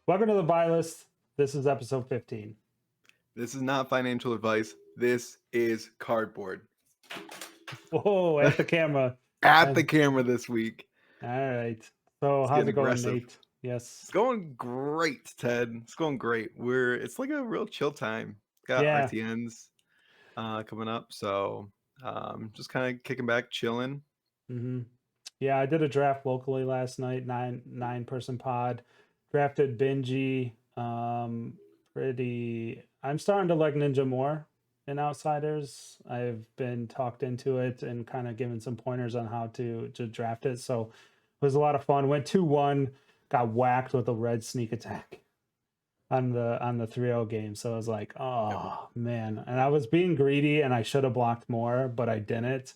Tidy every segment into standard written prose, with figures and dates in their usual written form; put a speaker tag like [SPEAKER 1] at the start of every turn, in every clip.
[SPEAKER 1] Welcome to the Buylist. This is episode 15.
[SPEAKER 2] This is not financial advice. This is cardboard.
[SPEAKER 1] Whoa, at the camera.
[SPEAKER 2] At
[SPEAKER 1] Uh,
[SPEAKER 2] the camera this week.
[SPEAKER 1] All right. So,
[SPEAKER 2] It's
[SPEAKER 1] how's
[SPEAKER 2] getting
[SPEAKER 1] it going,
[SPEAKER 2] aggressive.
[SPEAKER 1] Nate? Yes.
[SPEAKER 2] It's going great, Ted. It's going great. It's like a real chill time. Got
[SPEAKER 1] Yeah.
[SPEAKER 2] RTNs coming up, so just kind of kicking back, chilling.
[SPEAKER 1] hmm Yeah, I did a draft locally last night, nine person pod. Drafted Benji. I'm starting to like Ninja more in Outsiders. I've been talked into it and kind of given some pointers on how to draft it. So it was a lot of fun. Went 2-1, got whacked with a red sneak attack on the 3-0 game. So I was like,
[SPEAKER 2] Yep.
[SPEAKER 1] oh man. And I was being greedy and I should have blocked more, but I didn't.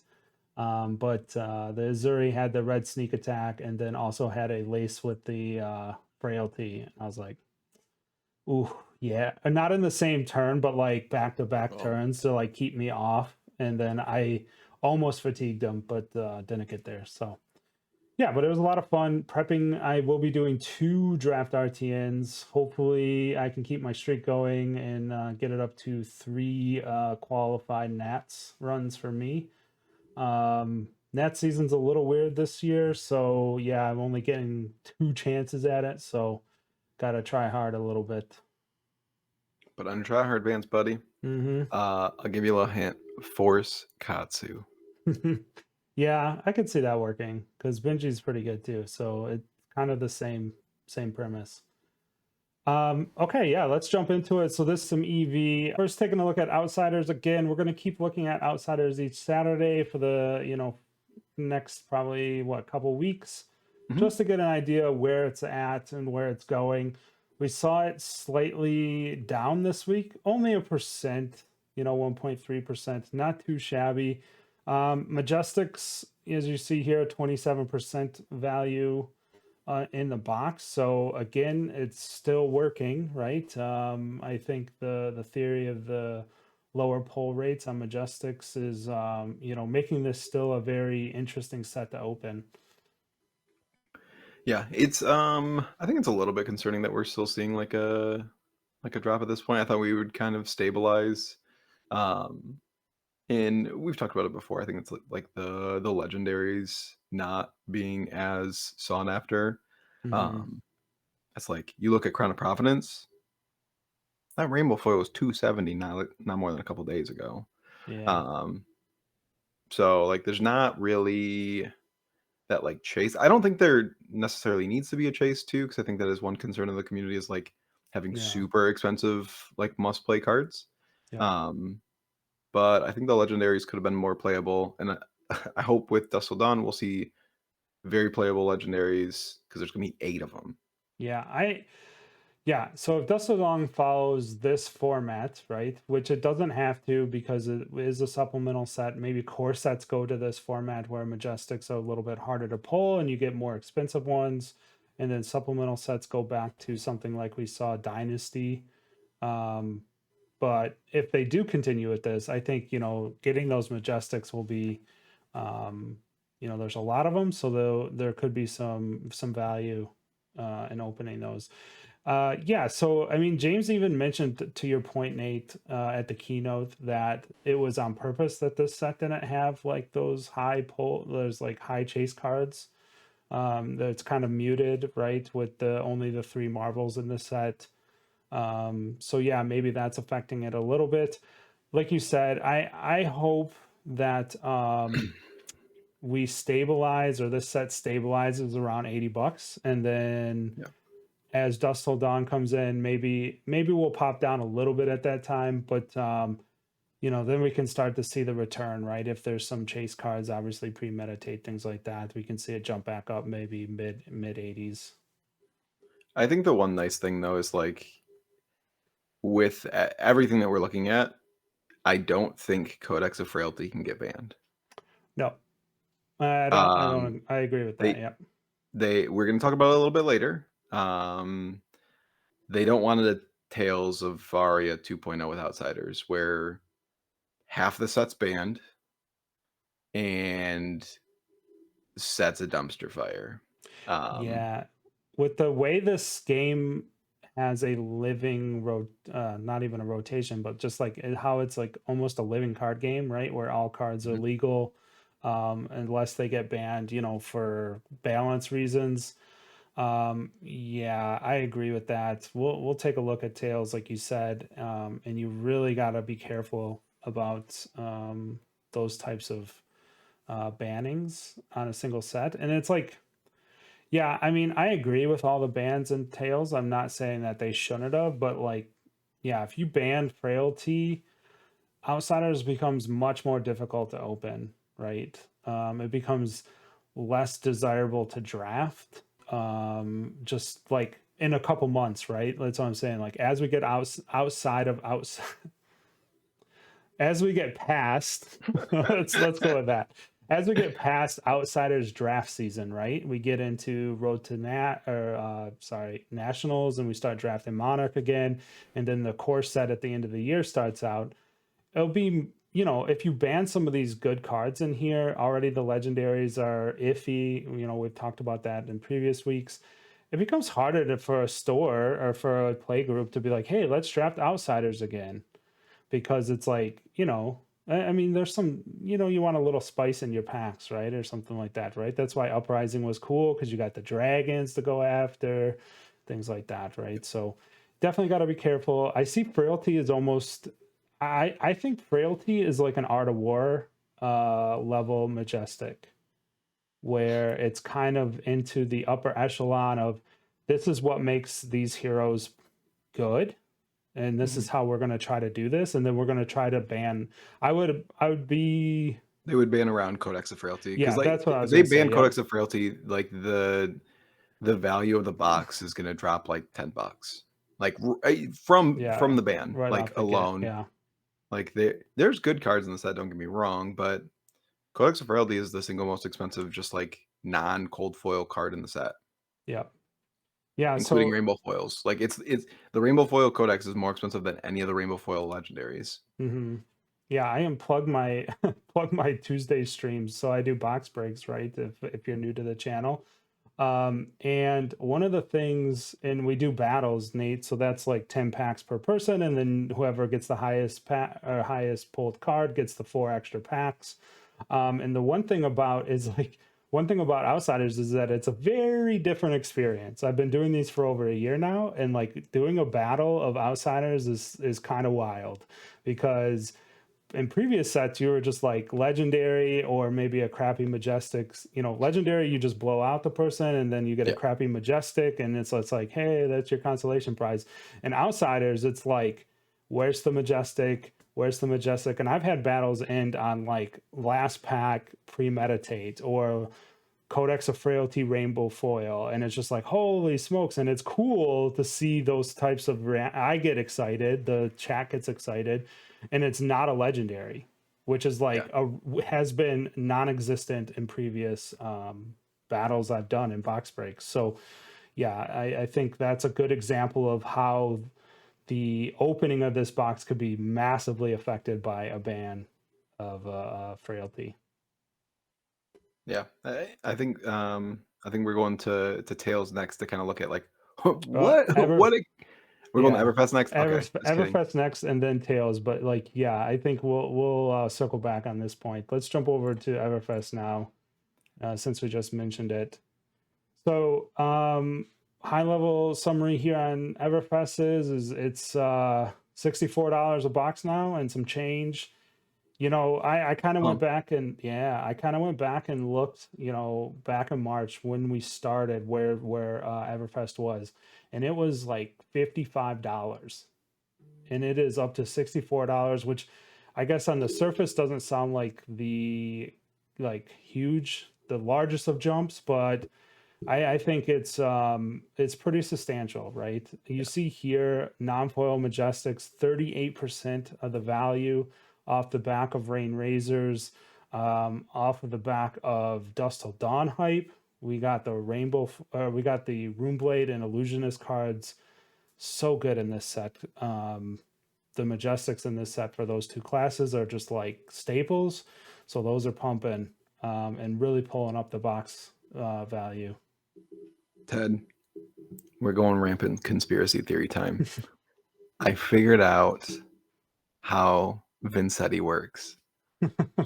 [SPEAKER 1] But the Azuri had the red sneak attack and then also had a lace with the frailty. And I was like, ooh, yeah. And not in the same turn, but like back to back
[SPEAKER 2] Oh,
[SPEAKER 1] turns to like keep me off. And then I almost fatigued him, but didn't get there. So yeah, but it was a lot of fun prepping. I will be doing 2 draft RTNs. Hopefully, I can keep my streak going and get it up to 3 qualified Nats runs for me. Nat season's a little weird this year, so yeah, I'm only getting 2 chances at it. So gotta try hard a little bit.
[SPEAKER 2] but on try hard advance, buddy.
[SPEAKER 1] Mm-hmm.
[SPEAKER 2] I'll give you a little hint. Force Katsu.
[SPEAKER 1] Yeah, I could see that working because Benji's pretty good too. So it's kind of the same premise. Okay, yeah, let's jump into it. So this is some EV. First, taking a look at Outsiders again. We're going to keep looking at Outsiders each Saturday for the, next probably couple weeks,
[SPEAKER 2] Mhm.
[SPEAKER 1] just to get an idea where it's at and where it's going. We saw it slightly down this week, only a percent, 1.3%, not too shabby. Majestics, as you see here, 27% value in the box. So again, it's still working, right? I think the theory of the lower pull rates on Majestics is making this still a very interesting set to open.
[SPEAKER 2] Yeah, it's I think it's a little bit concerning that we're still seeing like a drop at this point. I thought we would kind of stabilize. Um And we've talked about it before. I think it's like the legendaries not being as sought after.
[SPEAKER 1] hmm
[SPEAKER 2] Um, it's like you look at Crown of Providence, that rainbow foil was 270 not more than a couple days ago.
[SPEAKER 1] Yeah,
[SPEAKER 2] Um, so like there's not really that like chase. I don't think there necessarily needs to be a chase too, because I think that is one concern of the community is like having
[SPEAKER 1] yeah,
[SPEAKER 2] super expensive like must play cards.
[SPEAKER 1] yep.
[SPEAKER 2] Um, but I think the legendaries could have been more playable, and I hope with Dust Till Dawn we'll see very playable legendaries because there's gonna be 8 of them.
[SPEAKER 1] Yeah, yeah. So if Dust Along follows this format, right, which it doesn't have to because it is a supplemental set. Maybe core sets go to this format where Majestics are a little bit harder to pull and you get more expensive ones, and then supplemental sets go back to something like we saw Dynasty. Um, but if they do continue with this, I think getting those Majestics will be, um, there's a lot of them, so there could be some value in opening those. Yeah, so I mean, James even mentioned to your point, Nate, at the keynote that it was on purpose that this set didn't have like those like high chase cards. That's kind of muted, right, with the only the 3 marvels in the set. So yeah, maybe that's affecting it a little bit. Like you said, I hope that we stabilize or this set stabilizes around $80, and then
[SPEAKER 2] Yeah.
[SPEAKER 1] as Dust Till Dawn comes in, maybe we'll pop down a little bit at that time, but then we can start to see the return, right? If there's some chase cards, obviously premeditate things like that, we can see it jump back up maybe mid 80s.
[SPEAKER 2] I think the one nice thing though is like with everything that we're looking at, I don't think Codex of Frailty can get banned.
[SPEAKER 1] No, I don't. I
[SPEAKER 2] Um,
[SPEAKER 1] don't. I agree with that.
[SPEAKER 2] they
[SPEAKER 1] Yep.
[SPEAKER 2] we're gonna talk about it a little bit later. They don't want the Tales of Aria 2.0 with Outsiders, where half the set's banned and set's a dumpster fire. Um,
[SPEAKER 1] Yeah. With the way this game has a living not even a rotation, but just like how it's like almost a living card game, right? Where all cards are
[SPEAKER 2] Mhm.
[SPEAKER 1] legal, unless they get banned, for balance reasons. Yeah, I agree with that. We'll take a look at Tails, like you said, and you really got to be careful about those types of bannings on a single set. And it's like, yeah, I mean, I agree with all the bans and Tails. I'm not saying that they shouldn't have, but like, yeah, if you ban Frailty, Outsiders becomes much more difficult to open, right? It becomes less desirable to draft. Just like in a couple months, right? That's what I'm saying. Like as we get outside of outside, as we get past, let's go with that. As we get past Outsiders draft season, right? We get into Road to Nationals, and we start drafting Monarch again, and then the core set at the end of the year starts out. It'll be, if you ban some of these good cards in here already, the legendaries are iffy. We've talked about that in previous weeks. It becomes harder for a store or for a play group to be like, hey, let's draft Outsiders again, because it's like, I mean, there's some, you want a little spice in your packs, right? Or something like that, right? That's why Uprising was cool, because you got the dragons to go after, things like that, right? So definitely got to be careful. I see Frailty is almost, I think Frailty is like an Art of War level Majestic, where it's kind of into the upper echelon of this is what makes these heroes good, and this is
[SPEAKER 2] Mhm.
[SPEAKER 1] how we're going to try to do this, and then we're going to try to ban. I would be,
[SPEAKER 2] They would ban around Codex of Frailty because,
[SPEAKER 1] yeah,
[SPEAKER 2] like,
[SPEAKER 1] that's what I
[SPEAKER 2] if
[SPEAKER 1] was
[SPEAKER 2] they
[SPEAKER 1] going to say.
[SPEAKER 2] ban
[SPEAKER 1] Yep.
[SPEAKER 2] Codex of Frailty, like the value of the box is gonna drop like $10, like from
[SPEAKER 1] Yeah,
[SPEAKER 2] the ban,
[SPEAKER 1] right
[SPEAKER 2] like
[SPEAKER 1] off the get.
[SPEAKER 2] alone.
[SPEAKER 1] Yeah.
[SPEAKER 2] Like there's good cards in the set, don't get me wrong, but Codex of Frailty is the single most expensive, just like non-cold foil card in the set,
[SPEAKER 1] Yep. Yeah,
[SPEAKER 2] including
[SPEAKER 1] so
[SPEAKER 2] rainbow foils. Like it's the rainbow foil Codex is more expensive than any of the rainbow foil legendaries.
[SPEAKER 1] mhm. Yeah, I unplug my plug my Tuesday streams, so I do box breaks, right? If you're new to the channel. And one of the things, and we do battles, Nate, so that's like 10 packs per person, and then whoever gets the highest pack or highest pulled card gets the 4 extra packs. And the one thing about is like one thing about Outsiders is that it's a very different experience. I've been doing these for over a year now, and like doing a battle of Outsiders is kind of wild, because in previous sets you were just like legendary or maybe a crappy majestic. Legendary, you just blow out the person, and then you get a
[SPEAKER 2] Yeah.
[SPEAKER 1] crappy majestic, and it's like, hey, that's your consolation prize. And Outsiders, it's like, where's the majestic, where's the majestic? And I've had battles end on like last pack premeditate or Codex of Frailty rainbow foil, and it's just like, holy smokes. And it's cool to see those types of I get excited, the chat gets excited, and it's not a legendary, which is
[SPEAKER 2] Yeah.
[SPEAKER 1] like has been non-existent in previous battles I've done in box breaks. So yeah, I think that's a good example of how the opening of this box could be massively affected by a ban of Frailty.
[SPEAKER 2] Yeah. I think we're going to Tails next to kind of look at like
[SPEAKER 1] Ever
[SPEAKER 2] we're going to
[SPEAKER 1] Yeah,
[SPEAKER 2] Everfest next? Okay, just kidding.
[SPEAKER 1] Everfest next, and then Tails. But like, yeah, I think we'll circle back on this point. Let's jump over to Everfest now, since we just mentioned it. So, high level summary here on Everfest is it's $64 a box now and some change. I kind of went
[SPEAKER 2] Um,
[SPEAKER 1] back, and yeah, I kind of went back and looked, back in March when we started, where Everfest was, and it was like $55, and it is up to $64, which I guess on the surface doesn't sound like the largest of jumps, but I think it's pretty substantial, right? You
[SPEAKER 2] yeah,
[SPEAKER 1] see here non-foil majestics, 38% of the value off the back of Rain Razors, off of the back of Dust Till Dawn hype. We got the we got the Runeblade and Illusionist cards, so good in this set. The majestics in this set for those two classes are just like staples, so those are pumping, and really pulling up the box value.
[SPEAKER 2] Ted. we're going rampant conspiracy theory time. I figured out how Vincetti works.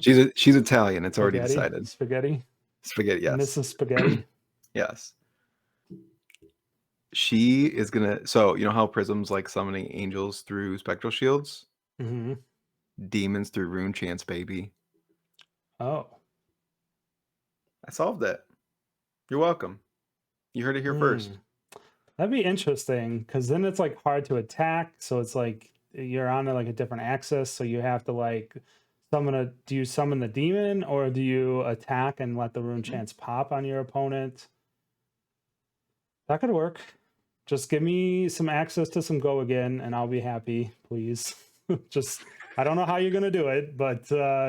[SPEAKER 2] She's Italian. It's already
[SPEAKER 1] Spaghetti,
[SPEAKER 2] decided.
[SPEAKER 1] spaghetti,
[SPEAKER 2] Spaghetti, yes.
[SPEAKER 1] Mrs. Spaghetti.
[SPEAKER 2] Yes. She is gonna. So you know how Prism's like summoning angels through spectral shields,
[SPEAKER 1] Hmm.
[SPEAKER 2] demons through rune chants, baby.
[SPEAKER 1] Oh.
[SPEAKER 2] I solved it. You're welcome. You heard it here
[SPEAKER 1] Hmm.
[SPEAKER 2] first.
[SPEAKER 1] That'd be interesting because then it's like hard to attack. So it's like you're on like a different axis. So you have to like do you summon the demon or do you attack and let the rune
[SPEAKER 2] Mhm.
[SPEAKER 1] chance pop on your opponent? That could work. Just give me some access to some go again and I'll be happy, please. Just, I don't know how you're going to do it, but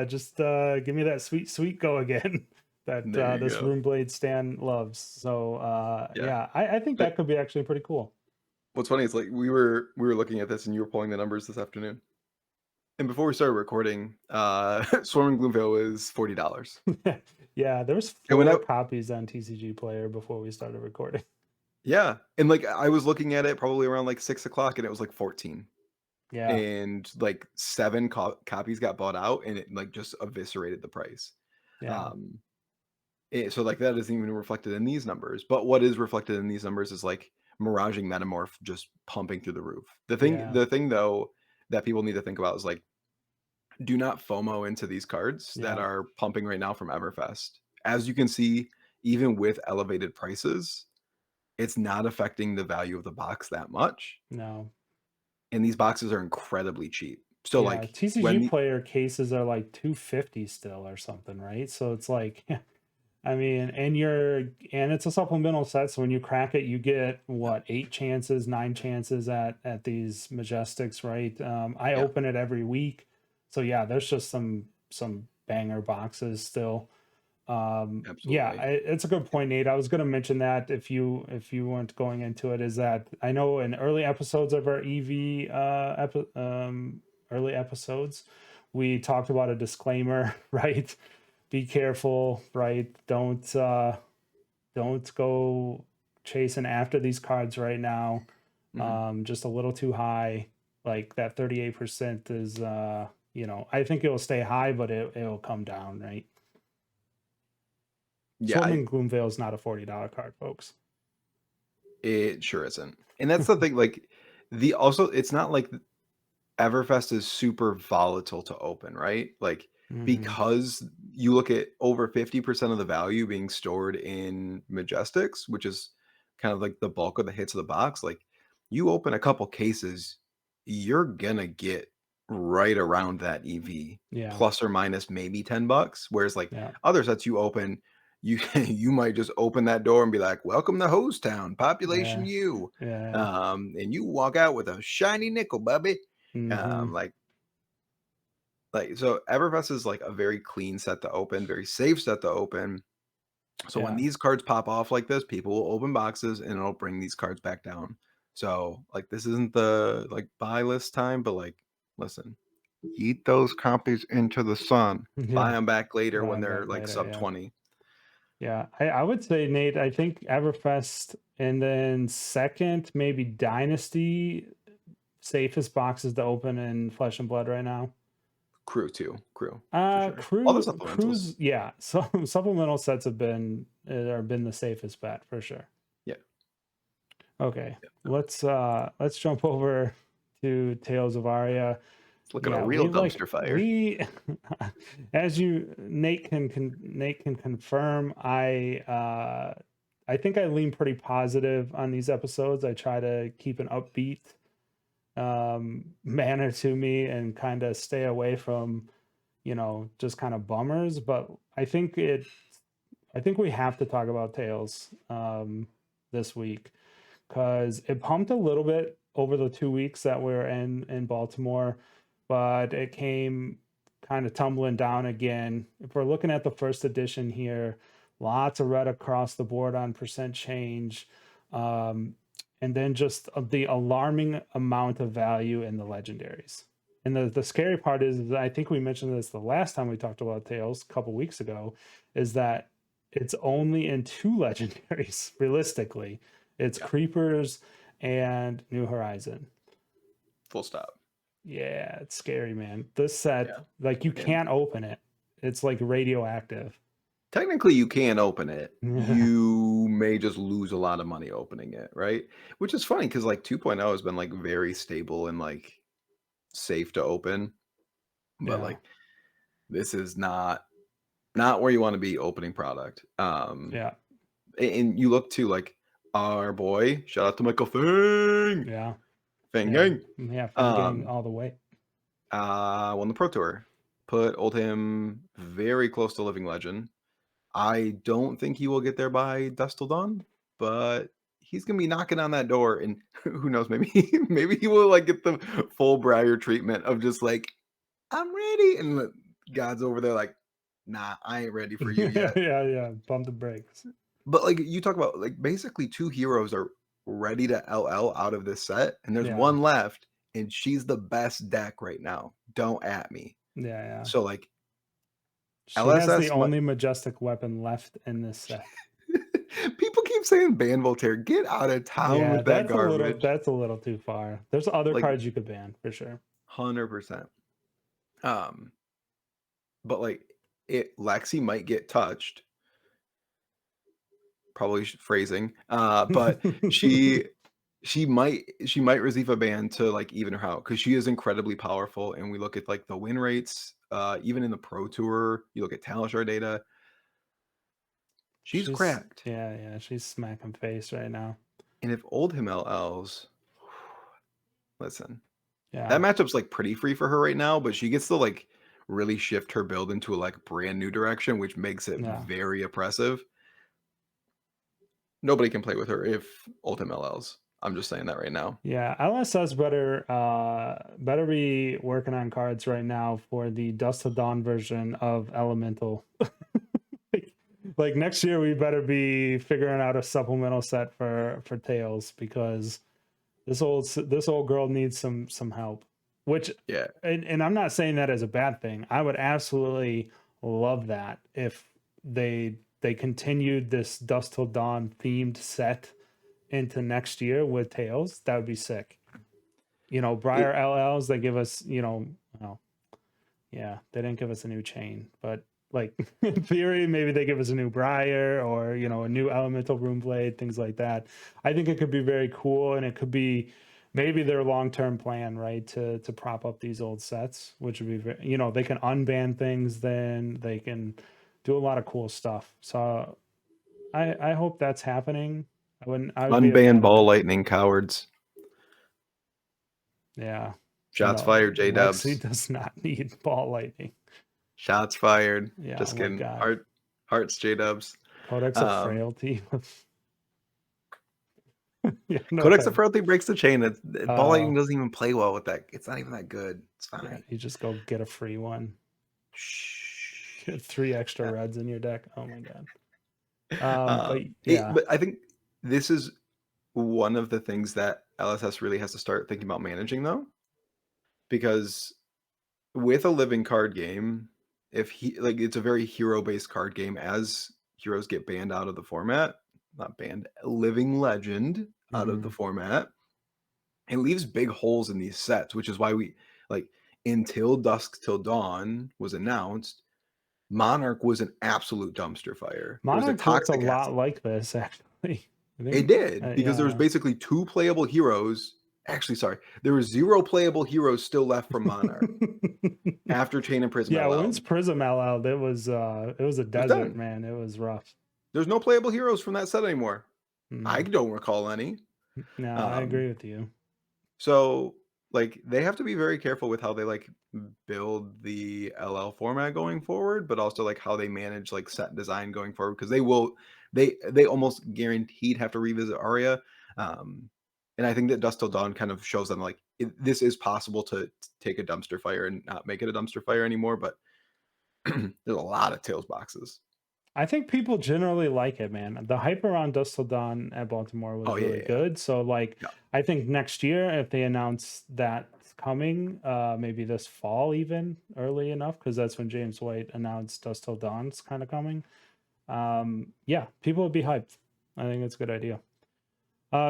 [SPEAKER 1] just give me that sweet, sweet go again that
[SPEAKER 2] There you
[SPEAKER 1] this
[SPEAKER 2] go.
[SPEAKER 1] Rune Blade Stan loves. So
[SPEAKER 2] Yeah.
[SPEAKER 1] yeah, I think
[SPEAKER 2] I-
[SPEAKER 1] that could be actually pretty cool.
[SPEAKER 2] What's funny is like we were looking at this and you were pulling the numbers this afternoon. And before we started recording, Swarming Gloomvale is $40.
[SPEAKER 1] Yeah, there was
[SPEAKER 2] And when
[SPEAKER 1] 4
[SPEAKER 2] I
[SPEAKER 1] copies on TCG Player before we started recording.
[SPEAKER 2] yeah, and like I was looking at it probably around like 6 o'clock, and it was like 14,
[SPEAKER 1] Yeah,
[SPEAKER 2] and like 7 copies got bought out, and it like just eviscerated the price.
[SPEAKER 1] yeah,
[SPEAKER 2] Um, so like that isn't even reflected in these numbers. But what is reflected in these numbers is like Miraging Metamorph just pumping through the roof. The thing,
[SPEAKER 1] yeah,
[SPEAKER 2] the thing though that people need to think about is like do not FOMO into these cards that
[SPEAKER 1] yeah,
[SPEAKER 2] are pumping right now from Everfest. As you can see, even with elevated prices, it's not affecting the value of the box that much.
[SPEAKER 1] no.
[SPEAKER 2] And these boxes are incredibly cheap. So
[SPEAKER 1] Yeah,
[SPEAKER 2] like
[SPEAKER 1] TCG
[SPEAKER 2] when the
[SPEAKER 1] Player cases are like 250 still or something, right? So it's like I mean, and it's a supplemental set, so when you crack it, you get
[SPEAKER 2] yeah,
[SPEAKER 1] what 8 chances, 9 chances at these majestics, right? I
[SPEAKER 2] yeah,
[SPEAKER 1] open it every week, so yeah, there's just some banger boxes still. Yeah,
[SPEAKER 2] absolutely.
[SPEAKER 1] it's a good point, Nate. I was going to mention that if you weren't going into it, is that I know in early episodes of our EV early episodes, we talked about a disclaimer, right? Be careful, right? Don't go chasing after these cards right now.
[SPEAKER 2] Mhm.
[SPEAKER 1] Just a little too high. Like that 38% is I think it will stay high, but it'll come down, right?
[SPEAKER 2] Yeah,
[SPEAKER 1] Swarming Gloomvale is not a $40 card, folks.
[SPEAKER 2] it sure isn't. And that's the thing, like the also it's not like Everfest is super volatile to open, right? Like
[SPEAKER 1] Hmm.
[SPEAKER 2] because you look at over 50% of the value being stored in Majestics, which is kind of like the bulk of the hits of the box, like you open a couple cases, you're gonna get right around that EV
[SPEAKER 1] Yeah,
[SPEAKER 2] plus or minus maybe $10. Whereas like
[SPEAKER 1] yeah,
[SPEAKER 2] other sets you open, you you might just open that door and be like, welcome to Hose Town, population
[SPEAKER 1] yeah,
[SPEAKER 2] you.
[SPEAKER 1] yeah.
[SPEAKER 2] And you walk out with a shiny nickel, bubby.
[SPEAKER 1] Hmm.
[SPEAKER 2] Um, like so Everfest is like a very clean set to open, very safe set to open. So when
[SPEAKER 1] Yeah.
[SPEAKER 2] these cards pop off like this, people will open boxes and it'll bring these cards back down. So like this isn't the like buy list time, but like listen, eat those copies into the sun. Buy
[SPEAKER 1] Yeah.
[SPEAKER 2] them back later
[SPEAKER 1] Buy
[SPEAKER 2] when
[SPEAKER 1] 'em
[SPEAKER 2] they're
[SPEAKER 1] back
[SPEAKER 2] like
[SPEAKER 1] later.
[SPEAKER 2] sub
[SPEAKER 1] Yeah.
[SPEAKER 2] 20.
[SPEAKER 1] Yeah. I would say, Nate, I think Everfest and then second, maybe Dynasty, safest boxes to open in Flesh and Blood right now.
[SPEAKER 2] Crew too. Crew for sure. All the supplementals.
[SPEAKER 1] Cruise, yeah. So supplemental sets have been the safest bet for sure.
[SPEAKER 2] Yeah.
[SPEAKER 1] Okay.
[SPEAKER 2] Yeah. No.
[SPEAKER 1] Let's jump over to Tales of Aria.
[SPEAKER 2] It's looking a
[SPEAKER 1] Yeah,
[SPEAKER 2] real dumpster fire.
[SPEAKER 1] we as you Nate can confirm, I think I lean pretty positive on these episodes. I try to keep an upbeat manner to me and kind of stay away from, just kind of bummers, but I think we have to talk about Tails this week because it pumped a little bit over the 2 weeks that we're in Baltimore, but it came kind of tumbling down again. If we're looking at the first edition here, lots of red across the board on percent change. Um, and then just the alarming amount of value in the legendaries. And the scary part is I think we mentioned this the last time we talked about Tails a couple weeks ago, is that it's only in 2 legendaries, realistically. It's
[SPEAKER 2] Yeah.
[SPEAKER 1] Creepers and New Horizon.
[SPEAKER 2] Full stop.
[SPEAKER 1] Yeah, it's scary, man. This set,
[SPEAKER 2] Yeah.
[SPEAKER 1] like, you
[SPEAKER 2] And
[SPEAKER 1] can't open it. It's like radioactive.
[SPEAKER 2] technically, you can open it.
[SPEAKER 1] Yeah,
[SPEAKER 2] You may just lose a lot of money opening it, right? Which is funny because like 2.0 has been like very stable and like safe to open, but
[SPEAKER 1] yeah,
[SPEAKER 2] like this is not where you want to be opening product.
[SPEAKER 1] yeah,
[SPEAKER 2] And you look to like our boy, shout out to Michael Fang,
[SPEAKER 1] yeah,
[SPEAKER 2] Fang
[SPEAKER 1] yeah,
[SPEAKER 2] Gang.
[SPEAKER 1] yeah. Fang gang
[SPEAKER 2] Um,
[SPEAKER 1] all the way.
[SPEAKER 2] won the Pro Tour, put Oldham very close to living legend. I don't think he will get there by dusk till dawn, but he's gonna be knocking on that door, and who knows? Maybe maybe he will like get the full Briar treatment of just like I'm ready, and God's over there like, nah, I ain't ready for you
[SPEAKER 1] Yeah,
[SPEAKER 2] yet.
[SPEAKER 1] yeah. Pump the brakes.
[SPEAKER 2] But like you talk about, like basically two heroes are ready to LL out of this set, and there's
[SPEAKER 1] Yeah,
[SPEAKER 2] one left, and she's the best deck right now. Don't at me.
[SPEAKER 1] yeah, yeah.
[SPEAKER 2] So like
[SPEAKER 1] She has the
[SPEAKER 2] LSS
[SPEAKER 1] only majestic weapon left in this set.
[SPEAKER 2] people keep saying ban Voltaire. Get out of town
[SPEAKER 1] Yeah,
[SPEAKER 2] with that garbage.
[SPEAKER 1] that's a little too far. There's other
[SPEAKER 2] Like
[SPEAKER 1] cards you could ban for sure.
[SPEAKER 2] 100%. Um, but like it Lexi might get touched. Probably phrasing. But she might receive a ban to like even her out because she is incredibly powerful. And we look at like the win rates, even in the Pro Tour, you look at talent share data, she's
[SPEAKER 1] She's
[SPEAKER 2] cracked.
[SPEAKER 1] yeah, yeah, she's smacking face right now.
[SPEAKER 2] And if Oldham LLs, listen, that
[SPEAKER 1] Yeah,
[SPEAKER 2] matchup's like pretty free for her right now, but she gets to like really shift her build into a like brand new direction, which makes it
[SPEAKER 1] yeah.
[SPEAKER 2] very oppressive. Nobody can play with her if Oldham LLs. I'm just saying that right now.
[SPEAKER 1] Yeah, LSS better be working on cards right now for the Dust to Dawn version of Elemental. Like next year we better be figuring out a supplemental set for Tails because this old girl needs some help. Which
[SPEAKER 2] Yeah.
[SPEAKER 1] and I'm not saying that as a bad thing. I would absolutely love that if they continued this Dust Till Dawn themed set into next year with Tails. That would be sick. You know,
[SPEAKER 2] It
[SPEAKER 1] Briar LLs, they give us, well, yeah, they didn't give us a new chain, but like in theory, maybe they give us a new Briar or, a new Elemental Room Blade, things like that. I think it could be very cool and it could be maybe their long-term plan, right? To prop up these old sets, which would be very, they can unban things, then they can do a lot of cool stuff. So I hope that's happening. I would be a
[SPEAKER 2] unban
[SPEAKER 1] fan of
[SPEAKER 2] ball
[SPEAKER 1] it.
[SPEAKER 2] lightning cowards.
[SPEAKER 1] Yeah.
[SPEAKER 2] Shots
[SPEAKER 1] No,
[SPEAKER 2] fired, J
[SPEAKER 1] Lexi
[SPEAKER 2] Dubs.
[SPEAKER 1] does not need ball lightning.
[SPEAKER 2] Shots fired.
[SPEAKER 1] Yeah, oh
[SPEAKER 2] Just
[SPEAKER 1] my
[SPEAKER 2] kidding.
[SPEAKER 1] God.
[SPEAKER 2] Hearts, J Dubs.
[SPEAKER 1] Codex of
[SPEAKER 2] Um,
[SPEAKER 1] Frailty. Yeah, no
[SPEAKER 2] Codex of
[SPEAKER 1] offense.
[SPEAKER 2] Frailty breaks the chain. Ball lightning
[SPEAKER 1] Oh,
[SPEAKER 2] doesn't even play well with that. It's not even that good. It's
[SPEAKER 1] yeah,
[SPEAKER 2] fine.
[SPEAKER 1] you just go get a free one.
[SPEAKER 2] Shh.
[SPEAKER 1] Get 3 extra
[SPEAKER 2] Yeah.
[SPEAKER 1] reds in your deck. Oh my God. But yeah,
[SPEAKER 2] But I think this is one of the things that LSS really has to start thinking about managing, though, because with a living card game, if he like it's a very hero-based card game, as heroes get banned out of the format, not banned, living legend out of the
[SPEAKER 1] mhm.
[SPEAKER 2] format, it leaves big holes in these sets, which is why we like until Dusk Till Dawn was announced, Monarch was an absolute dumpster fire. It was a
[SPEAKER 1] Monarch looks a
[SPEAKER 2] toxic
[SPEAKER 1] lot
[SPEAKER 2] asset.
[SPEAKER 1] like this actually. I
[SPEAKER 2] It
[SPEAKER 1] think,
[SPEAKER 2] did because there was
[SPEAKER 1] yeah.
[SPEAKER 2] basically two playable heroes. Actually, sorry, there were zero playable heroes still left from Monarch after Chain and Prism
[SPEAKER 1] Yeah,
[SPEAKER 2] LL.
[SPEAKER 1] once Prism LL, it was a
[SPEAKER 2] It was
[SPEAKER 1] desert,
[SPEAKER 2] done.
[SPEAKER 1] man. It was rough.
[SPEAKER 2] There's no playable heroes from that set anymore. I
[SPEAKER 1] Mm.
[SPEAKER 2] don't recall any.
[SPEAKER 1] No, I
[SPEAKER 2] Um,
[SPEAKER 1] agree with you.
[SPEAKER 2] so like they have to be very careful with how they like build the LL format going forward, but also like how they manage like set design going forward because they almost guaranteed have to revisit Aria. Um, and I think that Dust Till Dawn kind of shows them like this is possible to take a dumpster fire and not make it a dumpster fire anymore. But there's a lot of Tails boxes.
[SPEAKER 1] I think people generally like it, man. The hype around Dust Till Dawn at Baltimore was
[SPEAKER 2] Oh yeah,
[SPEAKER 1] really
[SPEAKER 2] yeah,
[SPEAKER 1] good. So like
[SPEAKER 2] yeah.
[SPEAKER 1] I think next year if they announce that's coming, maybe this fall even early enough, because that's when James White announced Dust Till Dawn's kind of coming. Yeah, people would be hyped. I think it's a good idea.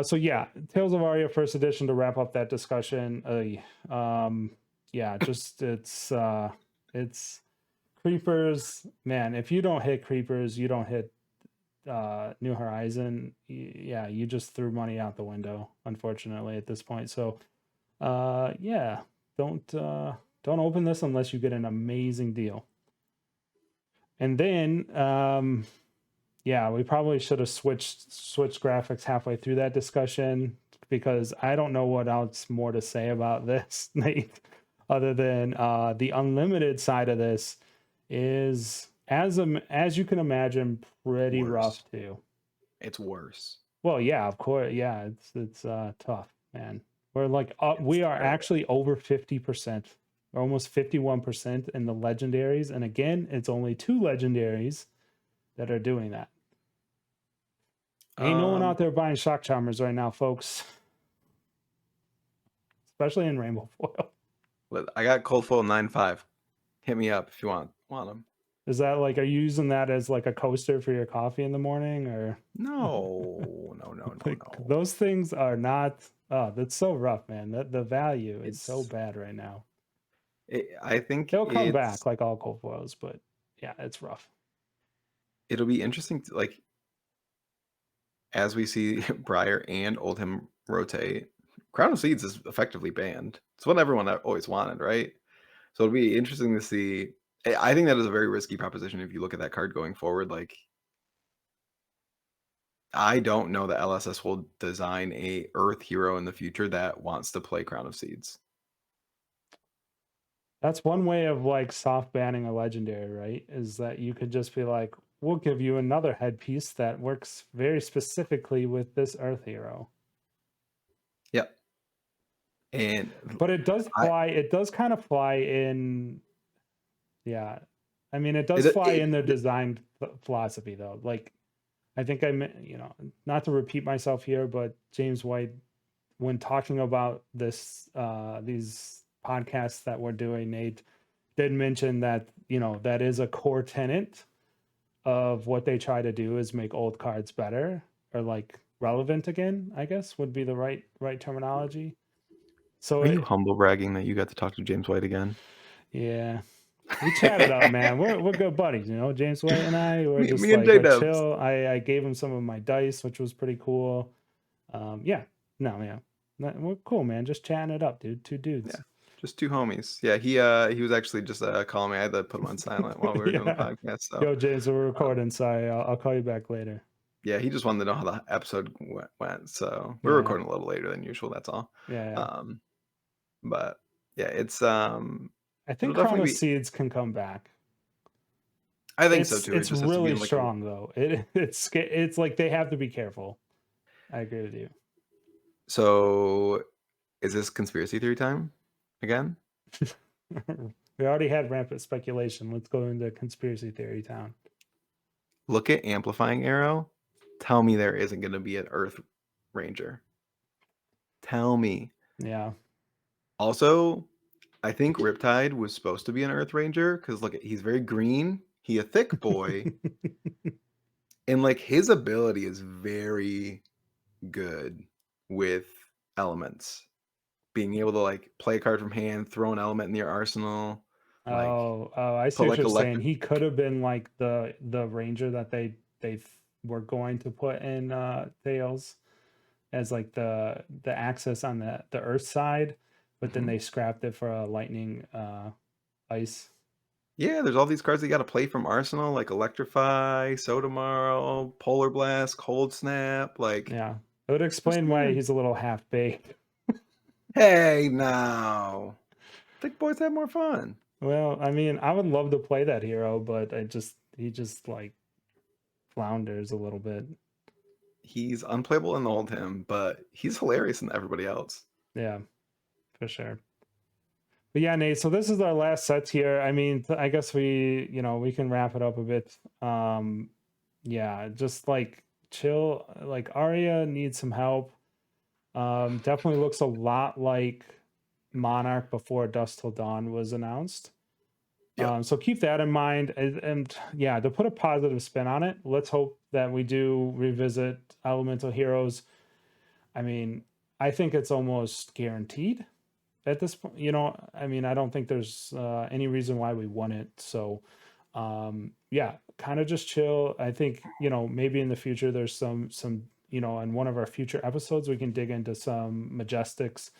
[SPEAKER 1] So yeah, Tales of Aria first edition to wrap up that discussion. Yeah, just it's creepers, man. If you don't hit creepers, you don't hit New Horizon. Yeah, you just threw money out the window, unfortunately, at this point. So yeah, don't open this unless you get an amazing deal. And then yeah, we probably should have switched graphics halfway through that discussion because I don't know what else more to say about this, Nate, other than the unlimited side of this is as you can imagine pretty rough
[SPEAKER 2] Worse.
[SPEAKER 1] too.
[SPEAKER 2] It's worse.
[SPEAKER 1] Well, yeah, of course, yeah, it's tough, man. We're like
[SPEAKER 2] It's
[SPEAKER 1] we are
[SPEAKER 2] terrible.
[SPEAKER 1] actually over 50%, or almost 51% in the legendaries, and again, it's only 2 legendaries that are doing that. Ain't no one
[SPEAKER 2] Um,
[SPEAKER 1] out there buying shock charmers right now, folks. Especially in rainbow foil.
[SPEAKER 2] I got cold foil 9.5. Hit me up if you want them.
[SPEAKER 1] Is that like, are you using that as like a coaster for your coffee in the morning, or
[SPEAKER 2] No, no, no, no,
[SPEAKER 1] like
[SPEAKER 2] no.
[SPEAKER 1] those things are not? Oh, that's so rough, man. That the value is so
[SPEAKER 2] It's.
[SPEAKER 1] bad right now.
[SPEAKER 2] I think
[SPEAKER 1] They'll come back like all cold foils, but yeah, it's rough.
[SPEAKER 2] it'll be interesting to, like, as we see Briar and Oldham rotate. Crown of Seeds is effectively banned. It's what everyone always wanted, right? So it'll be interesting to see. I think that is a very risky proposition if you look at that card going forward. Like, I don't know that LSS will design a Earth hero in the future that wants to play Crown of Seeds.
[SPEAKER 1] That's one way of like soft banning a legendary, right? Is that you could just be like, we'll give you another headpiece that works very specifically with this Earth hero.
[SPEAKER 2] Yep. And
[SPEAKER 1] But it does
[SPEAKER 2] I
[SPEAKER 1] fly. It does kind of fly in. Yeah, I mean, it
[SPEAKER 2] it,
[SPEAKER 1] does fly
[SPEAKER 2] it
[SPEAKER 1] in their design philosophy, though. Like, I think not to repeat myself here, but James White, when talking about these podcasts that we're doing, Nate did mention that that is a core tenet of what they try to do is make old cards better or like relevant again. I guess would be the right terminology. So
[SPEAKER 2] Are you humble bragging that you got to talk to James White again?
[SPEAKER 1] yeah, we chatted up, man. We're good buddies, James White and I were just
[SPEAKER 2] me and
[SPEAKER 1] like
[SPEAKER 2] J
[SPEAKER 1] we're
[SPEAKER 2] Dubs.
[SPEAKER 1] chill. I gave him some of my dice, which was pretty cool. Yeah, no, yeah, we're cool, man. Just chatting it up, dude. Two
[SPEAKER 2] Yeah,
[SPEAKER 1] dudes.
[SPEAKER 2] just two homies. Yeah, he was actually just calling me. I had to put him on silent while we were doing the
[SPEAKER 1] Yeah.
[SPEAKER 2] podcast. So
[SPEAKER 1] Yo, James, we're
[SPEAKER 2] um,
[SPEAKER 1] recording. Sorry, I'll call you back later.
[SPEAKER 2] yeah, he just wanted to know how the episode went. So we're
[SPEAKER 1] Yeah,
[SPEAKER 2] recording a little later than usual. That's all.
[SPEAKER 1] yeah, yeah.
[SPEAKER 2] Um, but yeah,
[SPEAKER 1] I
[SPEAKER 2] it'll
[SPEAKER 1] think Crown
[SPEAKER 2] definitely
[SPEAKER 1] of
[SPEAKER 2] be.
[SPEAKER 1] Seeds can come back.
[SPEAKER 2] I think so
[SPEAKER 1] It's
[SPEAKER 2] too. It
[SPEAKER 1] it's
[SPEAKER 2] just has to be
[SPEAKER 1] really
[SPEAKER 2] in like a.
[SPEAKER 1] strong though. It's like they have to be careful. I agree with you.
[SPEAKER 2] So is this conspiracy theory time again?
[SPEAKER 1] We already had rampant speculation. Let's go into conspiracy theory town.
[SPEAKER 2] Look at amplifying arrow. Tell me there isn't going to be an Earth Ranger. Tell me.
[SPEAKER 1] Yeah.
[SPEAKER 2] Also, I think Riptide was supposed to be an Earth Ranger because look, he's very green. He a thick boy, and like his ability is very good with elements. Being able to like play a card from hand, throw an element in your arsenal, like
[SPEAKER 1] Oh, I see
[SPEAKER 2] put
[SPEAKER 1] what
[SPEAKER 2] like
[SPEAKER 1] you're saying.
[SPEAKER 2] electric.
[SPEAKER 1] He could have been like the ranger that they were going to put in Thales as like the access on the earth side, but then
[SPEAKER 2] Mhm.
[SPEAKER 1] they scrapped it for a lightning ice.
[SPEAKER 2] Yeah, there's all these cards that you got to play from arsenal, like Electrify, Sotomorrow, Polar Blast, Cold Snap. Like,
[SPEAKER 1] Yeah. It would
[SPEAKER 2] just
[SPEAKER 1] explain why
[SPEAKER 2] saying.
[SPEAKER 1] he's a little half baked.
[SPEAKER 2] Hey, now thick boys have more fun.
[SPEAKER 1] Well, I mean, I would love to play that hero, but he just like flounders a little bit.
[SPEAKER 2] He's unplayable in the old him, but he's hilarious in everybody else.
[SPEAKER 1] Yeah, for sure. But yeah, Nate, so this is our last sets here. I mean, I guess we can wrap it up a bit. Yeah, just like chill. Like Arya needs some help. Definitely looks a lot like Monarch before Dusk Till Dawn was announced.
[SPEAKER 2] Yep.
[SPEAKER 1] So keep that in mind. And yeah, to put a positive spin on it, let's hope that we do revisit Elemental Heroes. I mean, I think it's almost guaranteed at this point. I mean, I don't think there's any reason why we won it. So, yeah, kind of just chill. I think, maybe in the future there's some, in one of our future episodes we can dig into some Majestics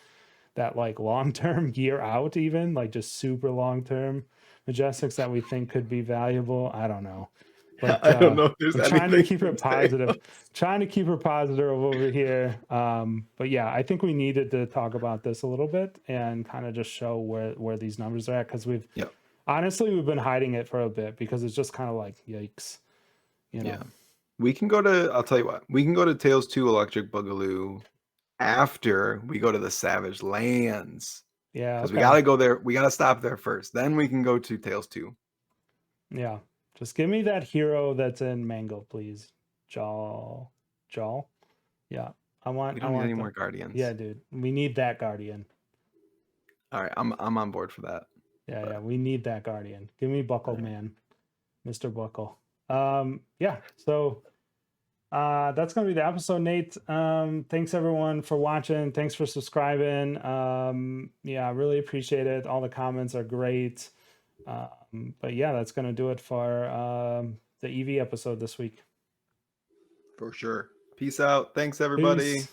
[SPEAKER 1] that like long term year out, even like just super long term Majestics that we think could be valuable. I don't know. But
[SPEAKER 2] I don't know if there's
[SPEAKER 1] I'm trying to
[SPEAKER 2] anything
[SPEAKER 1] keep
[SPEAKER 2] for
[SPEAKER 1] it positive,
[SPEAKER 2] Tails.
[SPEAKER 1] trying to keep it positive over here. But yeah, I think we needed to talk about this a little bit and kind of just show where these numbers are at, because
[SPEAKER 2] Yeah,
[SPEAKER 1] we've been hiding it for a bit because it's just kind of like yikes, you know.
[SPEAKER 2] yeah. We can go to. I'll tell you what. We can go to Tales 2 Electric Boogaloo after we go to the Savage Lands
[SPEAKER 1] Yeah,
[SPEAKER 2] because we
[SPEAKER 1] okay.
[SPEAKER 2] gotta go there. We gotta stop there first. Then we can go to Tales 2.
[SPEAKER 1] Yeah. Just give me that hero that's in Mango, please. Jaw. Jaw. Yeah. I
[SPEAKER 2] We
[SPEAKER 1] want I
[SPEAKER 2] don't need any
[SPEAKER 1] want
[SPEAKER 2] more
[SPEAKER 1] the Yeah,
[SPEAKER 2] Guardians.
[SPEAKER 1] dude. We need that Guardian.
[SPEAKER 2] All right, I'm on board for that.
[SPEAKER 1] Yeah,
[SPEAKER 2] But
[SPEAKER 1] yeah. We need that Guardian. Give me
[SPEAKER 2] all
[SPEAKER 1] Buckle
[SPEAKER 2] right.
[SPEAKER 1] Man, Mr. Buckle. Yeah, so that's gonna be the episode, Nate. Thanks everyone for watching. Thanks for subscribing. Yeah, I really appreciate it. All the comments are great. But yeah, that's gonna do it for the EV episode this week.
[SPEAKER 2] For sure. Peace out. Thanks everybody.
[SPEAKER 1] Peace.